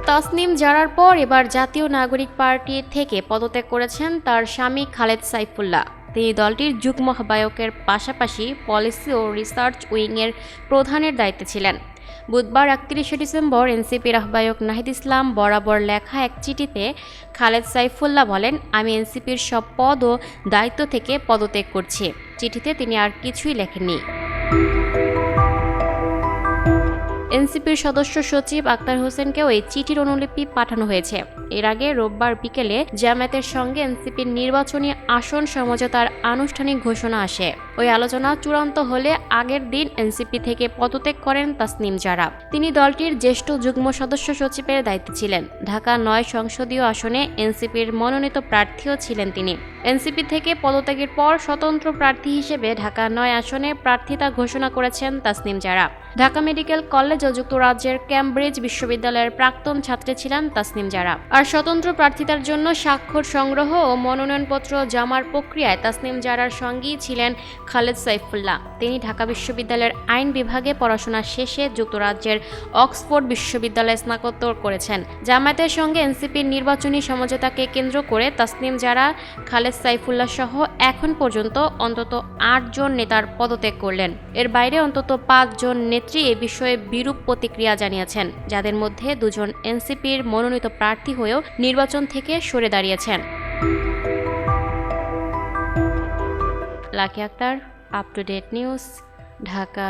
তাসনিম জারার পর এবার জাতীয় নাগরিক পার্টি থেকে পদত্যাগ করেছেন তার স্বামী খালেদ সাইফুল্লাহ। তিনি দলটির যুগ্ম আহ্বায়কের পাশাপাশি পলিসি ও রিসার্চ উইংয়ের প্রধানের দায়িত্বে ছিলেন। বুধবার ৩১ ডিসেম্বর এনসিপির আহ্বায়ক নাহিদ ইসলাম বরাবর লেখা এক চিঠিতে খালেদ সাইফুল্লাহ বলেন, আমি এনসিপির সব পদ ও দায়িত্ব থেকে পদত্যাগ করছি। চিঠিতে তিনি আর কিছুই লেখেননি। এনসিপির সদস্য সচিব আক্তার হোসেনকেও এই চিঠির অনুলিপি পাঠানো হয়েছে। এর আগে রোববার বিকেলে জামায়াতের সঙ্গে এনসিপির নির্বাচনী আসন সমঝোতার আনুষ্ঠানিক ঘোষণা আসে। ওই আলোচনা চূড়ান্ত হলে আগের দিন এনসিপি থেকে পদত্যাগ করেন তাসনিম জারা। তিনি দলটির জ্যেষ্ঠ যুগ্ম সদস্য সচিবের দায়িত্বে ছিলেন। ঢাকা ৯ সংসদীয় আসনে এনসিপির মনোনীত প্রার্থীও ছিলেন তিনি। এনসিপি থেকে পদত্যাগের পর স্বতন্ত্র প্রার্থী হিসেবে ঢাকা ৯ আসনে প্রার্থিতা ঘোষণা করেছেন তাসনিম জারা। ঢাকা মেডিকেল কলেজ ও যুক্তরাজ্যের ক্যামব্রিজ বিশ্ববিদ্যালয়ের প্রাক্তন ছাত্রী ছিলেন তাসনিম জারা। আর স্বতন্ত্র প্রার্থিতার জন্য স্বাক্ষর সংগ্রহ ও মনোনয়নপত্র জমার প্রক্রিয়ায় তাসনিম জারার সঙ্গেই ছিলেন খালেদ সাইফুল্লাহ। তিনি ঢাকা বিশ্ববিদ্যালয়ের আইন বিভাগে পড়াশোনা শেষে যুক্তরাজ্যের অক্সফোর্ড বিশ্ববিদ্যালয়ে স্নাতকোত্তর করেছেন। জামায়াতের সঙ্গে এনসিপির নির্বাচনী সমঝোতাকে কেন্দ্র করে তাসনিম জারা, খালেদ সাইফুল্লাহ সহ এখন পর্যন্ত অন্তত ৮ জন নেতার পদত্যাগ করলেন। এর বাইরে অন্তত ৫ জন নেত্রী এ বিষয়ে বিরূপ প্রতিক্রিয়া জানিয়েছেন, যাদের মধ্যে ২ জন এনসিপির মনোনীত প্রার্থী হয়েও নির্বাচন থেকে সরে দাঁড়িয়েছেন। Lucky Akter, up to date news, Dhaka.